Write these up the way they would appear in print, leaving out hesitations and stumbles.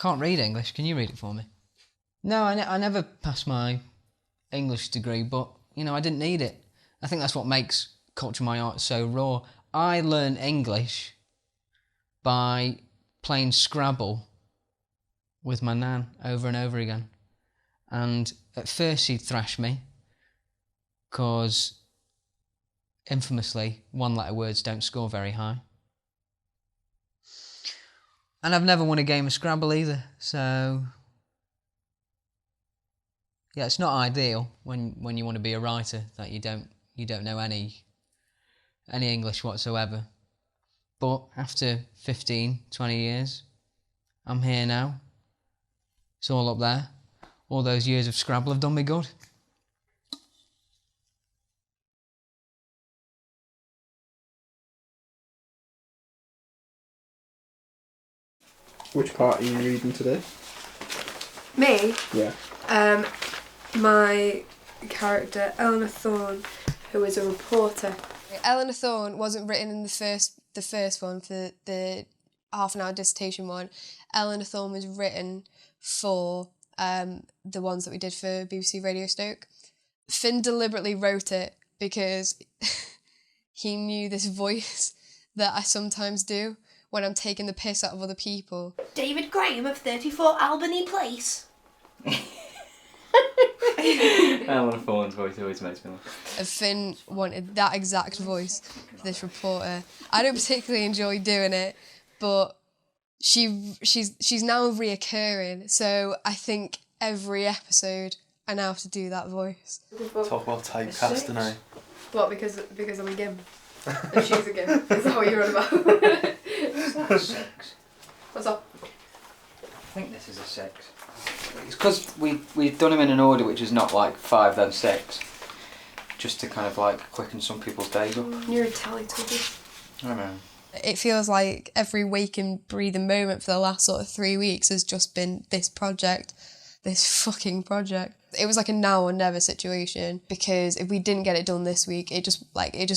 can't read English. Can you read it for me? No, I never passed my English degree, but, you know, I didn't need it. I think that's what makes Culture My Art so raw. I learned English by playing Scrabble with my nan over and over again. And at first she'd thrash me, because infamously, one-letter words don't score very high. And I've never won a game of Scrabble either, so... yeah, it's not ideal when you want to be a writer that you don't know any English whatsoever. But after 15, 20 years, I'm here now. It's all up there. All those years of Scrabble have done me good. Which part are you reading today? Me? Yeah. My character, Eleanor Thorne, who is a reporter. Eleanor Thorne wasn't written in the first one, for the half an hour dissertation one. Eleanor Thorne was written for the ones that we did for BBC Radio Stoke. Finn deliberately wrote it because he knew this voice that I sometimes do when I'm taking the piss out of other people. David Graham of 34 Albany Place. Eleanor Thorne's voice always makes me laugh. And Finn wanted that exact voice for this reporter. I don't particularly enjoy doing it, but she's now reoccurring, so I think every episode I now have to do that voice. Talk about typecasting, eh? What, because I'm a gimp? And she's a gimp? Is that what you're on about? Is that a 6? What's up? I think this is a 6. It's because we've done them in an order which is not like 5 then 6, just to kind of like quicken some people's days up. You're a Teletubby. I know. It feels like every waking, breathing moment for the last sort of 3 weeks has just been this project, this fucking project. It was like a now or never situation, because if we didn't get it done this week, it just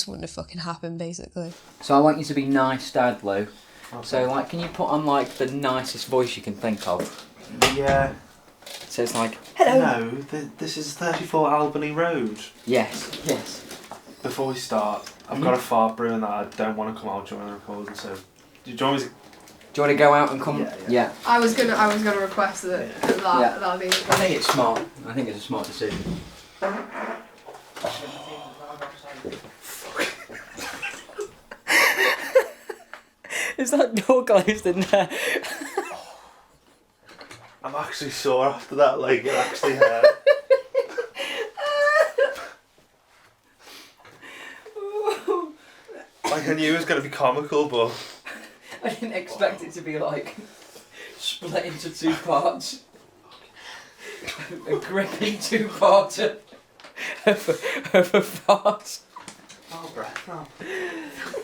wouldn't have fucking happened, basically. So I want you to be nice, Dad, Lou. Okay. So like, can you put on like the nicest voice you can think of? Yeah. So it's like, hello. No, this is 34 Albany Road. Yes. Before we start, I've got a fart brewing that I don't want to come out during the recording, so do you want to go out and come? Yeah. I was gonna request that'll be. I think it's smart. I think it's a smart decision. Is that door closed in there? I'm actually sore after that, like it actually hurt. Like I knew it was going to be comical, but... I didn't expect it to be like split into 2 parts. A gripping 2-parter of a fart. Oh, breath now.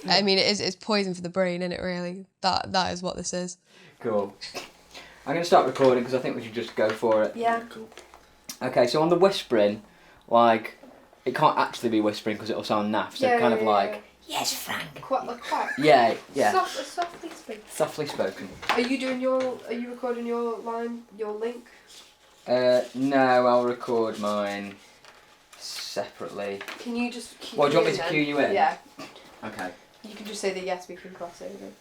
I mean, it's poison for the brain, isn't it, really? That is what this is. Cool. I'm going to start recording because I think we should just go for it. Yeah. Cool. Okay, so on the whispering, like, it can't actually be whispering because it'll sound naff, so kind of like... Yes, Frank. Quite like quack. Yeah. Softly spoken. Softly spoken. Are you recording your line, your link? No, I'll record mine separately. Can you just cue What, do you want me me to in cue you in? Yeah. Okay. You can just say that yes, we can cross over.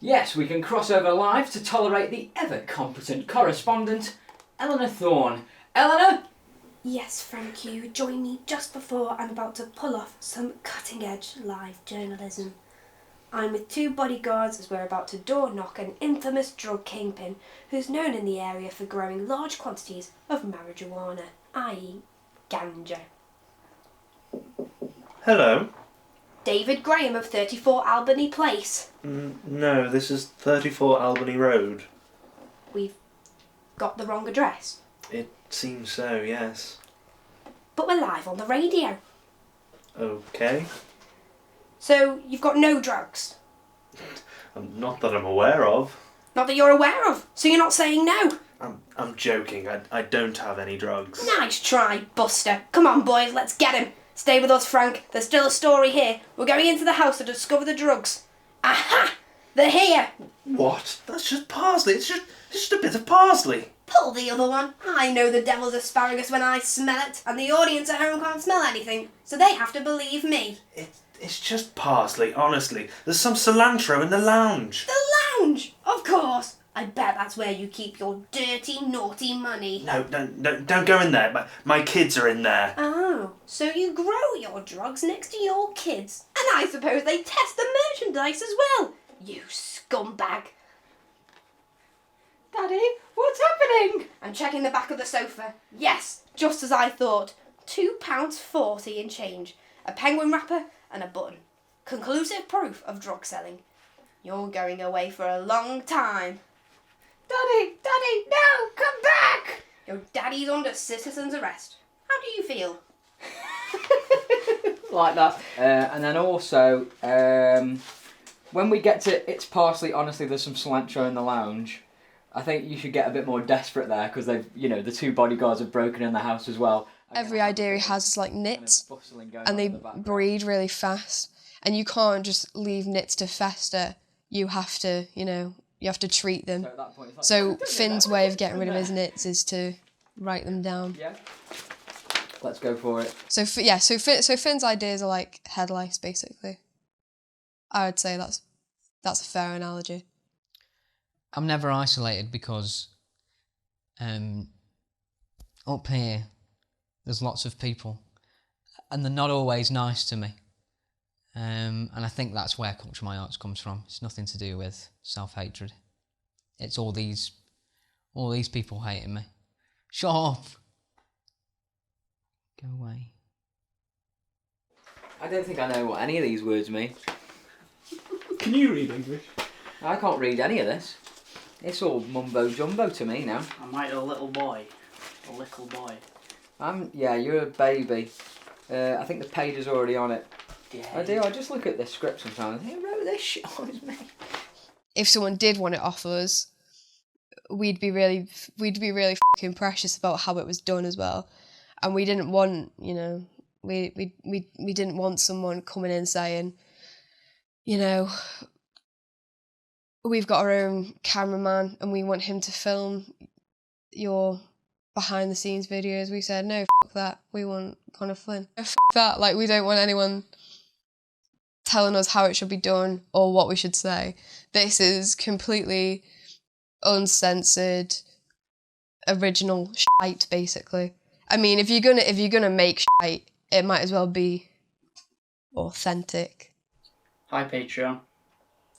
Yes, we can cross over live to tolerate the ever-competent correspondent, Eleanor Thorne. Eleanor? Yes, Frank, you join me just before I'm about to pull off some cutting-edge live journalism. I'm with 2 bodyguards as we're about to door knock an infamous drug kingpin who's known in the area for growing large quantities of marijuana, i.e. ganja. Hello. David Graham of 34 Albany Place. No, this is 34 Albany Road. We've got the wrong address. It seems so, yes. But we're live on the radio. Okay. So you've got no drugs? Not that I'm aware of. Not that you're aware of, so you're not saying no? I'm joking. I don't have any drugs. Nice try, Buster. Come on, boys, let's get him. Stay with us, Frank. There's still a story here. We're going into the house to discover the drugs. Aha! They're here! What? That's just parsley. It's just a bit of parsley. Pull the other one. I know the devil's asparagus when I smell it, and the audience at home can't smell anything, so they have to believe me. It's just parsley, honestly. There's some cilantro in the lounge. The lounge! Of course! I bet that's where you keep your dirty, naughty money. No, don't go in there. My kids are in there. Oh, so you grow your drugs next to your kids. And I suppose they test the merchandise as well. You scumbag. Daddy, what's happening? I'm checking the back of the sofa. Yes, just as I thought. £2.40 in change. A penguin wrapper and a button. Conclusive proof of drug selling. You're going away for a long time. Daddy, no, come back! Your daddy's under citizen's arrest. How do you feel? Like that. And then also, when we get to It's Parsley, honestly, there's some cilantro in the lounge. I think you should get a bit more desperate there because they've, the two bodyguards have broken in the house as well. Every idea he has is like nits, and they breed really fast. And you can't just leave nits to fester. You have to, you have to treat them. So at that point, it's like, So Finn's way of getting rid of his nits is to write them down. Yeah. Let's go for it. So Finn's ideas are like head lice, basically. I would say that's a fair analogy. I'm never isolated because up here there's lots of people and they're not always nice to me. And I think that's where Culture My Arts comes from. It's nothing to do with self-hatred. It's all these people hating me. Shut up. Go away. I don't think I know what any of these words mean. Can you read English? I can't read any of this. It's all mumbo jumbo to me now. I'm like a little boy. A little boy. You're a baby. I think the page is already on it. Yeah. I do. I just look at the script sometimes. Who wrote this shit? Oh, it's me. If someone did want it off us, we'd be really fucking precious about how it was done as well. And we didn't want, we didn't want someone coming in saying, we've got our own cameraman and we want him to film your behind the scenes videos. We said, no, fuck that. We want Connor Flynn. Fuck that. Like, we don't want anyone telling us how it should be done or what we should say. This is completely uncensored, original shite, basically. I mean, if you're gonna make shite, it might as well be authentic. Hi, Patreon.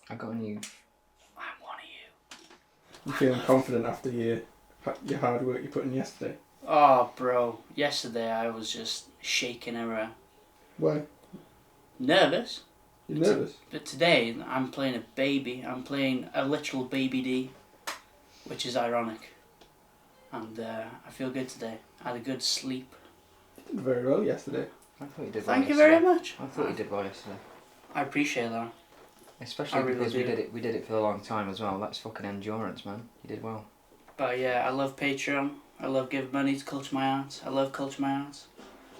I got a new. I'm one of you. You feeling confident after your hard work you put in yesterday? Oh, bro. Yesterday I was just shaking around. Why? Nervous. You're nervous? But today I'm playing a baby. I'm playing a literal baby D, which is ironic. And I feel good today. I had a good sleep. You did very well yesterday. I thought you did well. Thank you yesterday. very much. I thought you did well yesterday. I appreciate that. Especially I really because do. we did it for a long time as well. That's fucking endurance, man. You did well. But yeah, I love Patreon. I love giving money to Culture My Arts. I love Culture My Arts.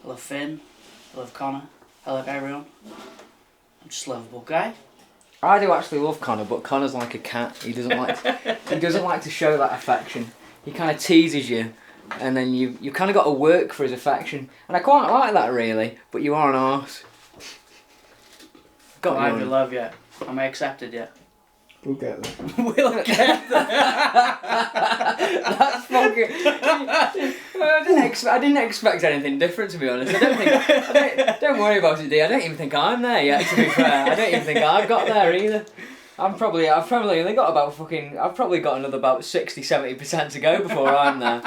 I love Finn. I love Connor. I love everyone. I'm just a lovable guy. I do actually love Connor, but Connor's like a cat. He doesn't like to show that affection. He kind of teases you, and then you kind of got to work for his affection. And I quite like that, really. But you are an arse. Got I you. don't love yet. Am I accepted yet? We'll get there. We'll get there. That's fucking. I didn't expect anything different, to be honest. Don't worry about it, D. I don't even think I'm there yet. To be fair, I don't even think I've got there either. I've probably only got I've probably got another about 60-70% to go before I'm there.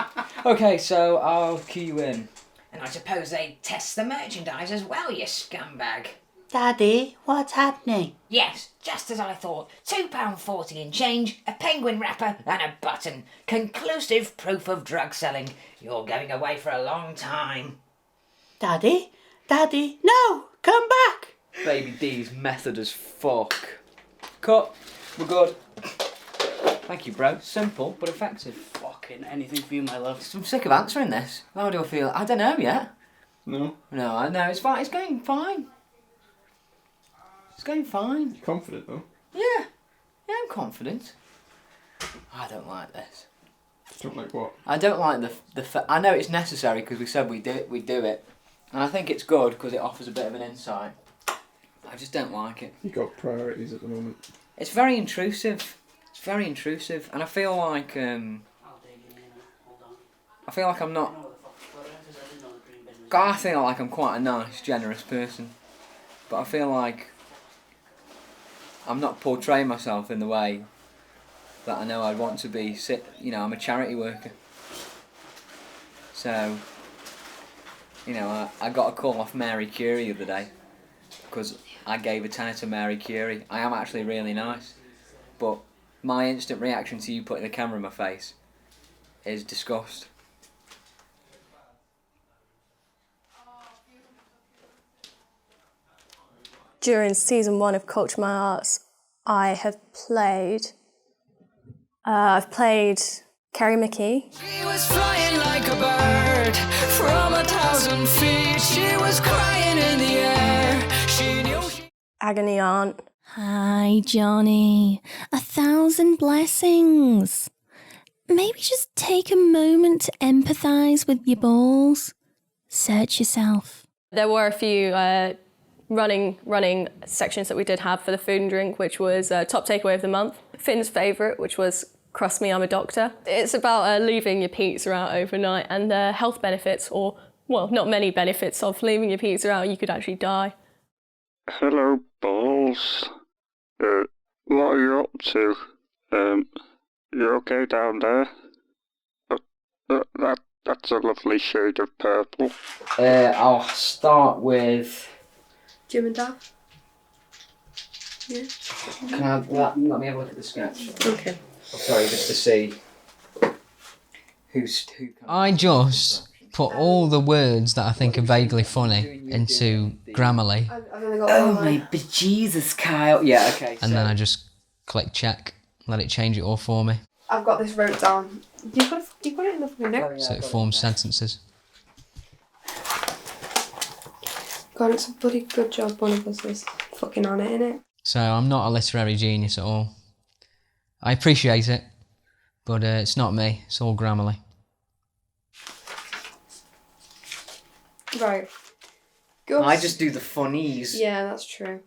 Okay, so I'll cue you in. And I suppose they test the merchandise as well, you scumbag. Daddy, what's happening? Yes, just as I thought. £2.40 in change, a penguin wrapper and a button. Conclusive proof of drug selling. You're going away for a long time. Daddy, no, come back. Baby D's method as fuck. Cut. We're good. Thank you, bro. Simple but effective. Fucking anything for you, my love. I'm sick of answering this. How do I feel? I don't know yet. No? No, I know. It's fine. It's going fine. It's going fine. You're confident though? Yeah. confident. I don't like this. Don't like what? I don't like I know it's necessary because we said we do it, and I think it's good because it offers a bit of an insight. I just don't like it. You got priorities at the moment. It's very intrusive. And I feel like I'm not. I feel like I'm quite a nice, generous person, but I feel like I'm not portraying myself in the way that I know I'd want to be. I'm a charity worker, so I got a call off Mary Curie the other day because I gave a tenner to Mary Curie. I am actually really nice, but my instant reaction to you putting the camera in my face is disgust. During season 1 of Culture My Arts, I've played Kerry McKee. She was flying like a bird from 1,000 feet. She was crying in the air. She knew Agony Aunt. Hi, Johnny. 1,000 blessings. Maybe just take a moment to empathise with your balls. Search yourself. There were a few running sections that we did have for the food and drink, which was top takeaway of the month. Finn's favourite, which was Crust Me, I'm a Doctor. It's about leaving your pizza out overnight and the health benefits, or, well, not many benefits of leaving your pizza out. You could actually die. Hello, balls. What are you up to? You okay down there? That's a lovely shade of purple. I'll start with. Jim and Dav? Yeah. Can I let me have a look at the sketch? Okay. Sorry, just to see who. I just put all the words that I think are vaguely funny into Grammarly, I've only got Oh one my line. bejesus, Kyle. Yeah, okay. and then I just click check, let it change it all for me, I've got this wrote down. You got it in the fucking notes? so it forms sentences. God, it's a bloody good job one of us is fucking on it, innit? So I'm not a literary genius at all. I appreciate it, but it's not me. It's all Grammarly. Right. Gus. I just do the funnies. Yeah, that's true.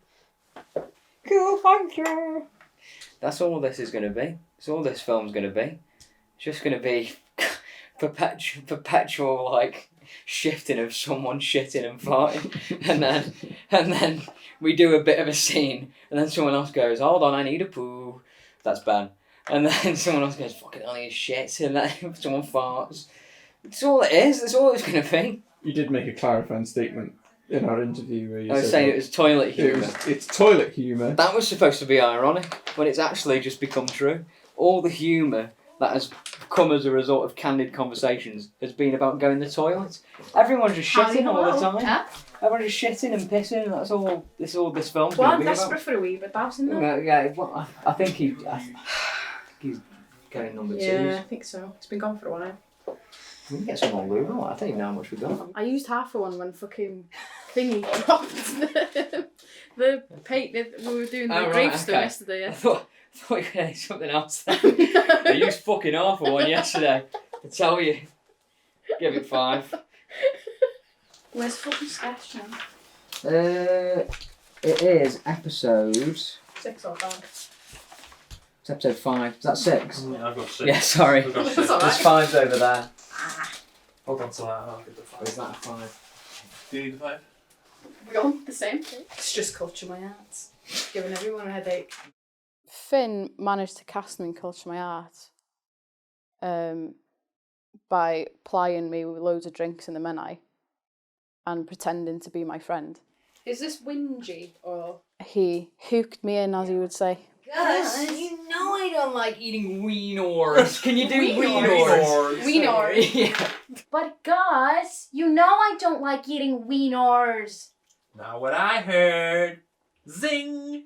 Cool, thank you. That's all this is going to be. That's all this film's going to be. It's just going to be perpetual like shifting of someone shitting and farting, and then we do a bit of a scene, and then someone else goes, "Hold on, I need a poo." That's Ben. And then someone else goes, "Fucking I need shit," and then someone farts. That's all it is. That's all it's going to be. You did make a clarifying statement in our interview where you I was said saying that it was toilet humour. it's toilet humour. That was supposed to be ironic, but it's actually just become true. All the humour that has come as a result of candid conversations has been about going to the toilet. Everyone's just shitting all the time. Huh? Everyone's just shitting and pissing. That's all. This film's Well, going I'm to be desperate about. for a wee bit, Babs, isn't it? Yeah, well, I think he's going number Yeah, twos. I think so. It's been gone for a while. We can get some more lube. I don't even know how much we got. I used half of one when fucking thingy dropped the paint that we were doing the Oh, right, gravestone okay. yesterday. I Yeah. thought you were going to say something else then. I used fucking half of one yesterday. I tell you. Give it 5. Where's the fucking sketch now? It is episode. 6 or 5. It's episode 5. Is that 6? Yeah, I've got 6. Yeah, sorry. I've got That's 6. all right. There's 5's over there. Hold on to that. I'll get the Or 5. is that a 5? Do you need the 5? We're on the same thing. It's just Culture My Arts. Giving everyone a headache. Finn managed to cast me in Culture My Art by plying me with loads of drinks in the menai and pretending to be my friend. Is this whingy or...? He hooked me in, as he would say. Gus, you know I don't like eating wieners. Can you do Wieners? wieners? Wieners. Yeah. But Gus, you know I don't like eating wieners. Now what I heard. Zing!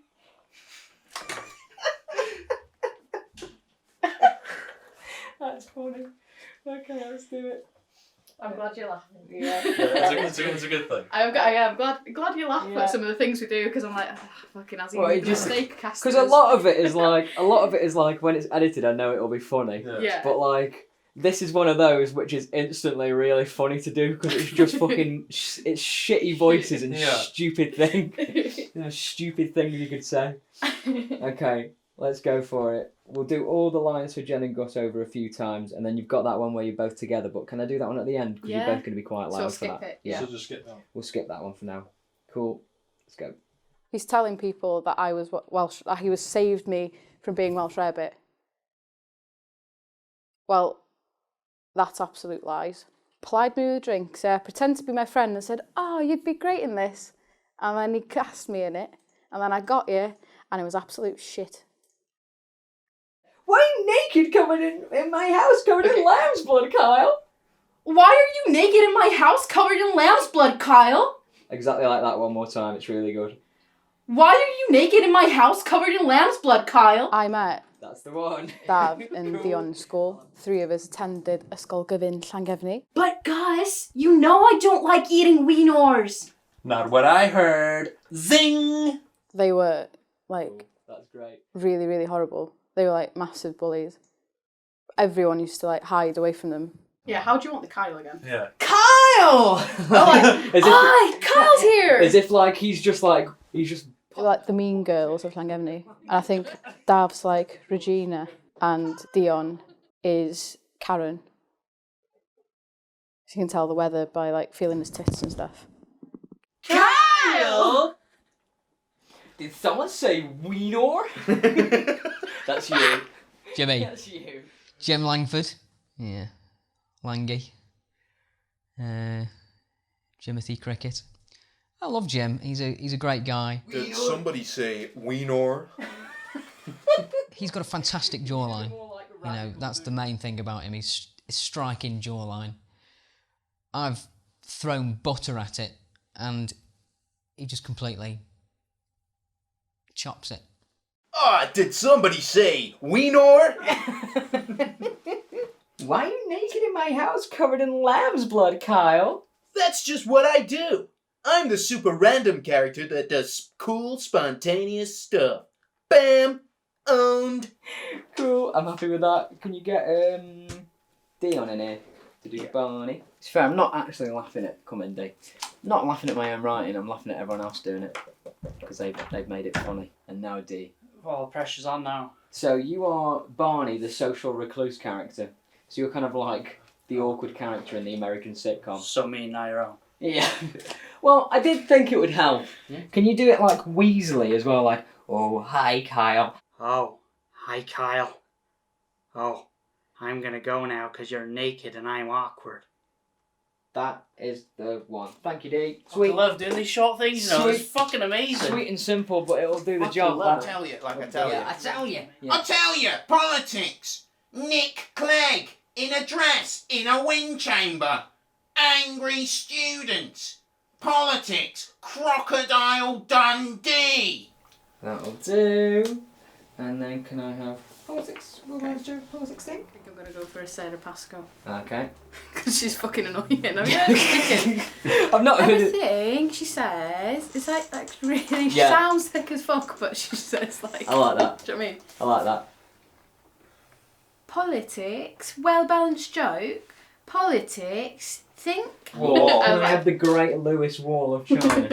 That's funny. Okay, let's do it. I'm glad you're laughing. Yeah. It's a good thing. I'm glad you laugh at some of the things we do because I'm like, fucking has he made a mistake casting Because a us? lot of it is like when it's edited, I know it'll be funny. Yeah. But like, this is one of those which is instantly really funny to do because it's just fucking it's shitty voices and stupid stupid things you could say. Okay, let's go for it. We'll do all the lines for Jen and Gus over a few times, and then you've got that one where you're both together. But can I do that one at the end? Because you're both going to be quite loud for that. It. Yeah. So just skip that. We'll skip that one for now. Cool. Let's go. He's telling people that I was Welsh. That he was saved me from being Welsh rabbit. Well, that's absolute lies. Plied me with drinks, pretended to be my friend and said, "Oh, you'd be great in this," and then he cast me in it, and then I got here, and it was absolute shit. Why are you naked coming in my house covered in lamb's blood, Kyle? Why are you naked in my house covered in lamb's blood, Kyle? Exactly like that one more time. It's really good. Why are you naked in my house covered in lamb's blood, Kyle? I met That's the one. Dav and Dion in school. 3 of us attended Ysgol Gyfun Llangefni. But Gus, you know I don't like eating wieners. Not what I heard. Zing! They were like That's great. really, really horrible. They were like massive bullies. Everyone used to like hide away from them. Yeah, how do you want the Kyle again? Yeah. Kyle! Kyle's here! As if like he's just They're like the mean girls of Llangefni. And I think Dav's like Regina and Dion is Karen. You can tell the weather by like feeling his tits and stuff. Kyle! Did someone say wiener? That's you. Jimmy. That's you. Jim Langford. Yeah. Langy. Jimothy Cricket. I love Jim. He's a great guy. Did somebody say wiener? He's got a fantastic jawline. You know, that's the main thing about him. He's striking jawline. I've thrown butter at it, and he just completely chops it. Did somebody say wiener? Why are you naked in my house covered in lamb's blood, Kyle? That's just what I do. I'm the super random character that does cool, spontaneous stuff. Bam! Owned. Cool, I'm happy with that. Can you get Dion in here to do Barney? It's fair, I'm not actually laughing at Comedy. Not laughing at my own writing, I'm laughing at everyone else doing it. Because they've made it funny. And now D. Well, the pressure's on now. So you are Barney, the social recluse character. So you're kind of like the awkward character in the American sitcom. So me and Nairo. Yeah. Well, I did think it would help. Yeah. Can you do it like Weasley as well? Like, oh, hi, Kyle. Oh, hi Kyle. Oh, I'm gonna go now because you're naked and I'm awkward. That is the one. Thank you, D. I Sweet. love doing these short things, you know. Sweet. It's fucking amazing. Sweet and simple, but it'll do the Fucking job. love I tell you, like I tell Yeah, you. I tell you. Yeah. I tell you, politics. Nick Clegg in a dress in a wind chamber. Angry students. Politics. Crocodile Dundee. That'll do. And then can I have politics? Will I do politics thing? I think I'm gonna go for a Sarah Pascoe. Okay. Because she's fucking annoying. I mean, I've not heard it. everything she says is like really Yeah. sounds thick as fuck, but she says like. I like that. Do you know what I mean? I like that. Politics, well balanced joke. Politics, think. Whoa. I I like- have the Great Lewis Wall of China.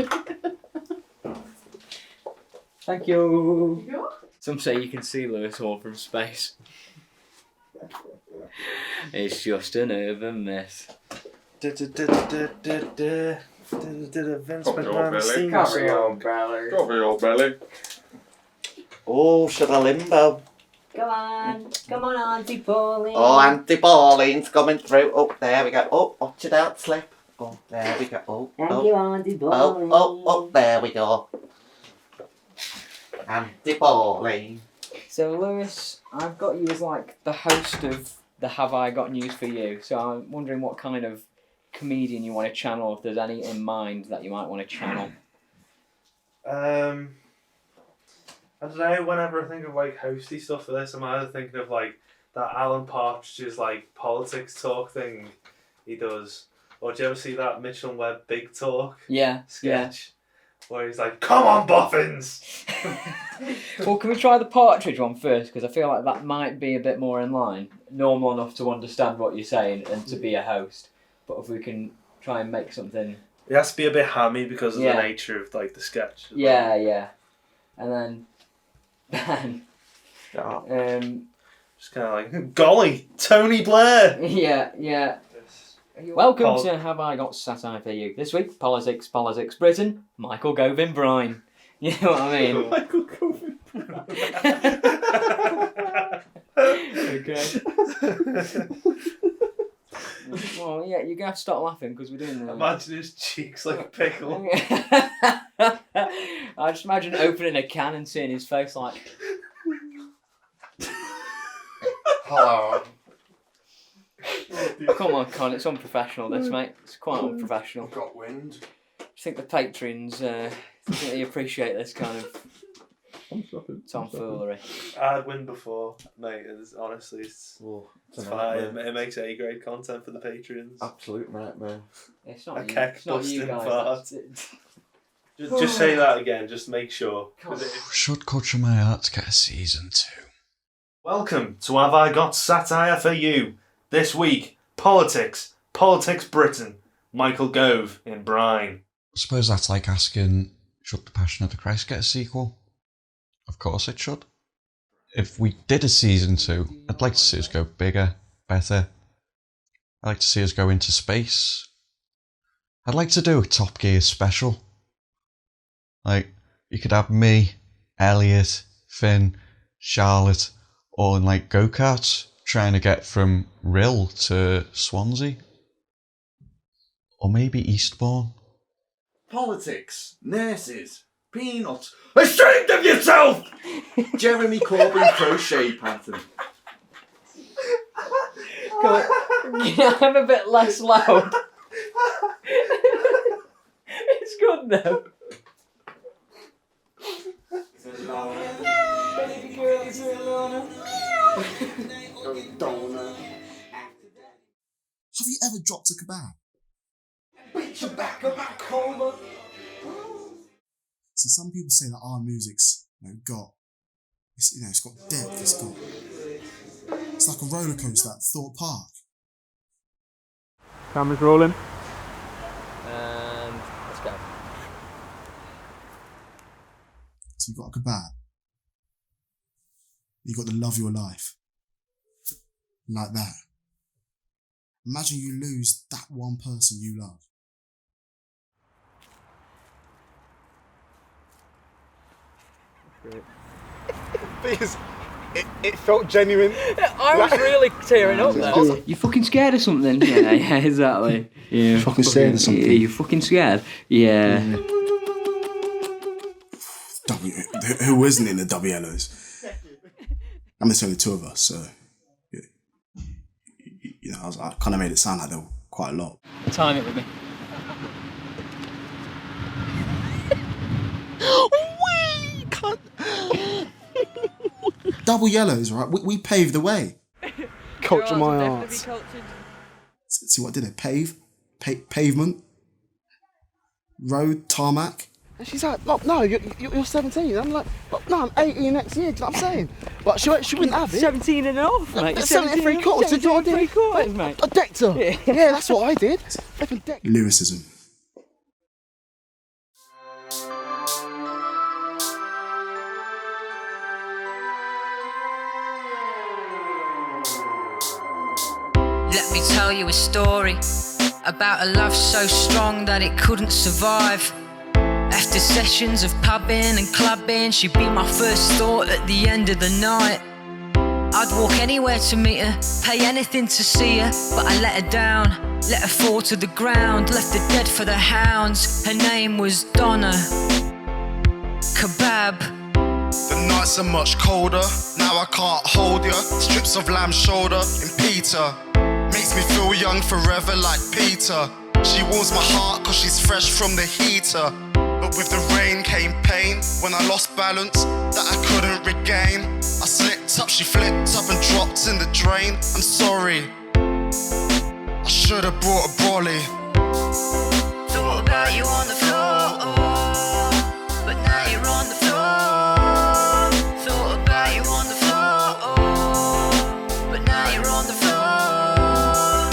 Thank you. Some say you can see Lewis Hall from space. It's just an urban myth. Vince Copy your belly. Copy your belly. Copy your belly. Oh, should I limbo? Come on, Auntie Pauline. Oh, Auntie Pauline's coming through. Oh, there we go. Oh, watch it out, slip. Oh, there we go. Oh, Thank oh. you, Auntie Pauline. Oh, there we go. Auntie Pauline. So Lewis, I've got you as like the host of the Have I Got News For You. So I'm wondering what kind of comedian you want to channel, if there's any in mind that you might want to channel. I don't know, whenever I think of like hosty stuff for this, I'm either thinking of like that Alan Partridge's like politics talk thing he does, Or do you ever see that Mitchell and Webb Big Talk sketch? Where he's like, come on, boffins! Well, can we try the partridge one first? Because I feel like that might be a bit more in line. Normal enough to understand what you're saying and to be a host. But if we can try and make something... It has to be a bit hammy because of the nature of like the sketch. Yeah. And then... just kind of like, golly, Tony Blair! Yeah. Welcome to Have I Got Satire For You? This week, Politics, Britain, Michael Gove Brine. You know what I mean? Michael Gove Brine. Okay. Well, yeah, you're going to have to stop laughing because we're doing the... Imagine his cheeks like a pickle. I just imagine opening a can and seeing his face like... Hello. Come on, Con, it's unprofessional this, mate. It's quite unprofessional. I've got wind. Do you think the patrons think they appreciate this kind of tomfoolery? I had wind before, mate. Honestly, it's fine. It makes A-grade content for the patrons. Absolute nightmare. It's not a you, keck it's not you busting guys. fart. Just say that again, just make sure. Should Culture My Arts get a season 2? Welcome to Have I Got Satire For You? This week, Politics Britain, Michael Gove in Brine. I suppose that's like asking, should The Passion of the Christ get a sequel? Of course it should. If we did a season 2, I'd like to see us go bigger, better. I'd like to see us go into space. I'd like to do a Top Gear special. Like, you could have me, Elliot, Finn, Charlotte, all in like go-karts, trying to get from Rill to Swansea. Or maybe Eastbourne. Politics, nurses, peanuts. Ashamed of yourself! Jeremy Corbyn crochet pattern. I'm a bit less loud. It's good though. Baby girl is alone. Have you ever dropped a kebab? See, some people say that our music's it's got depth. It's like a roller coaster at Thorpe Park. Camera's rolling. And let's go. So you've got a kebab. You've got the love of your life. Like that. Imagine you lose that one person you love. Because it felt genuine. I was really tearing up there. You fucking scared of something? Yeah, exactly. Yeah. Fucking scared of something? Yeah, you fucking scared? Yeah. Who isn't in the WLOs? I mean, it's only 2 of us, so I kind of made it sound like there were quite a lot. Time it with me. Double yellows, right? We paved the way. Culture My Arts. See what I did there? Pavement, road, tarmac. And she's like, no, you're 17. I'm like, no, I'm 18 next year. Do you know what I'm saying? But she wouldn't have it. 17 and a half, mate. 73 quarters. Did you know what I did? 73 quarters, mate. I decked her. Yeah, that's what I did. Lyricism. Let me tell you a story about a love so strong that it couldn't survive. After sessions of pubbing and clubbing, she'd be my first thought at the end of the night. I'd walk anywhere to meet her, pay anything to see her, but I let her down, let her fall to the ground, left her dead for the hounds. Her name was Donna Kebab. The nights are much colder, now I can't hold ya. Strips of lamb shoulder in Peter, makes me feel young forever like Peter. She warms my heart cause she's fresh from the heater. But with the rain came pain when I lost balance that I couldn't regain. I slipped up, she flipped up and dropped in the drain. I'm sorry, I should've brought a brolly. about you on the floor, but now you're on the floor. Thought about you on the floor, but now you're on the floor.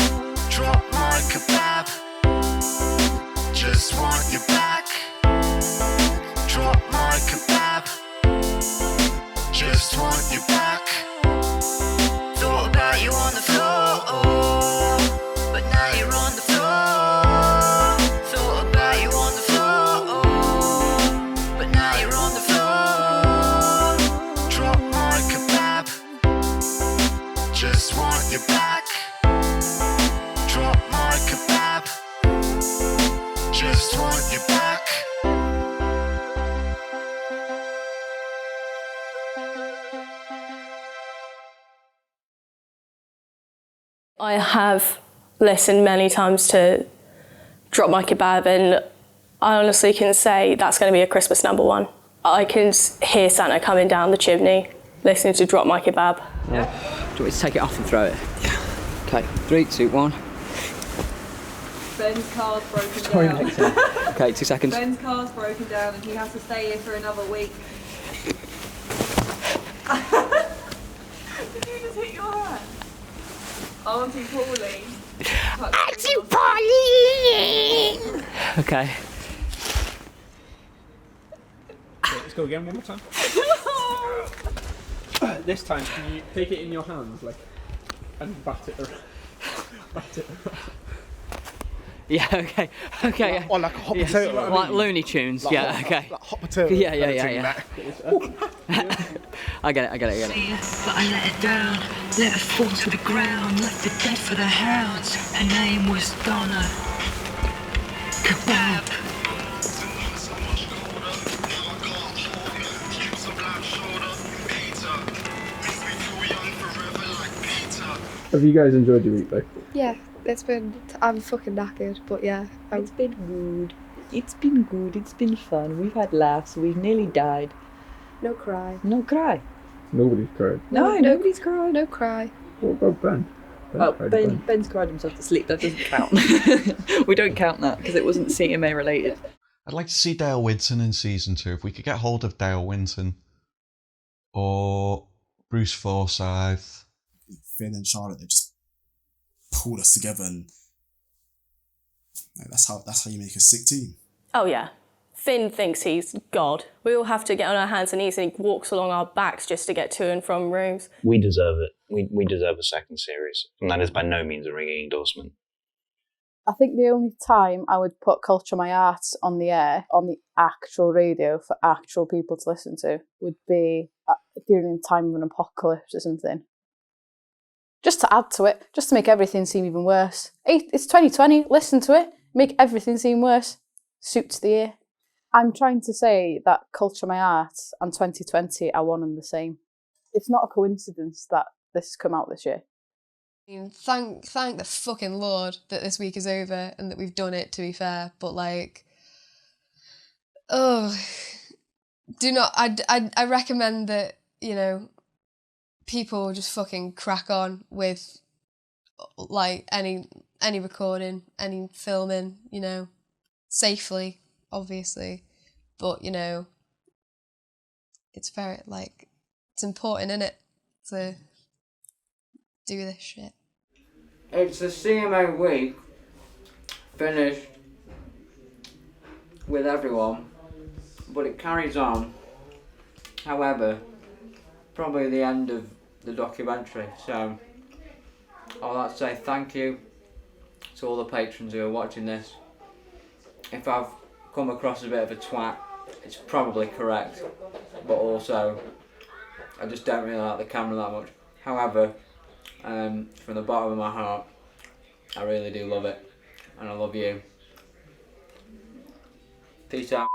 Drop my kebab, just want you back. Drop my kebab, just want you back. Thought about you on the floor, but now you're on the floor. Thought about you on the floor, but now you're on the floor. Drop my kebab, just want you back. Drop my kebab, just want you back. I have listened many times to Drop My Kebab, and I honestly can say that's going to be a Christmas #1. I can hear Santa coming down the chimney listening to Drop My Kebab. Yeah. Do you want me to take it off and throw it? Yeah. Okay, 3, 2, 1. Ben's car's broken Sorry, down. mate. Okay, 2 seconds. Ben's car's broken down and he has to stay here for another week. Did you just hit your hand? Auntie Pauline. Auntie Pauline! Okay. Let's go again one more time. This time, can you take it in your hands, like, and bat it around? Bat it around. Yeah, okay. Okay. Like, or like a hot yeah. potato. Like, I mean. Looney Tunes, Like yeah, hot, okay. Like hot potato. Yeah. I get it. But I let her down, let her fall to the ground, left her dead for the hounds. Her name was Donna Kebab. Have you guys enjoyed your week, though? Yeah, I'm fucking knackered, but yeah. It's been good. It's been good. It's been fun. We've had laughs. We've nearly died. No cry. No cry. Nobody's cried. No, nobody's cried. No cry. What about Ben? Ben's cried himself to sleep. That doesn't count. We don't count that because it wasn't CMA related. I'd like to see Dale Winton in season 2. If we could get hold of Dale Winton or Bruce Forsyth. Finn and Charlotte, they just pulled us together, and that's how you make a sick team. Oh yeah. Finn thinks he's God. We all have to get on our hands and knees and he walks along our backs just to get to and from rooms. We deserve it. We deserve a second series. And that is by no means a ringing endorsement. I think the only time I would put Culture My Arts on the air, on the actual radio for actual people to listen to, would be during the time of an apocalypse or something. Just to add to it, just to make everything seem even worse. Hey, it's 2020, listen to it, make everything seem worse. Suits the ear. I'm trying to say that Culture My Arts and 2020 are one and the same. It's not a coincidence that this has come out this year. I mean, thank the fucking Lord that this week is over and that we've done it, to be fair. But like, I recommend that, you know, people just fucking crack on with like any recording, any filming, you know, safely, obviously, but you know, it's very it's important, innit, to do this shit. It's the CMA week finished with everyone, but it carries on. However, probably the end of the documentary, so I'd like to say thank you to all the patrons who are watching this. If I've come across a bit of a twat, it's probably correct, but also I just don't really like the camera that much. However, from the bottom of my heart, I really do love it, and I love you. Peace out.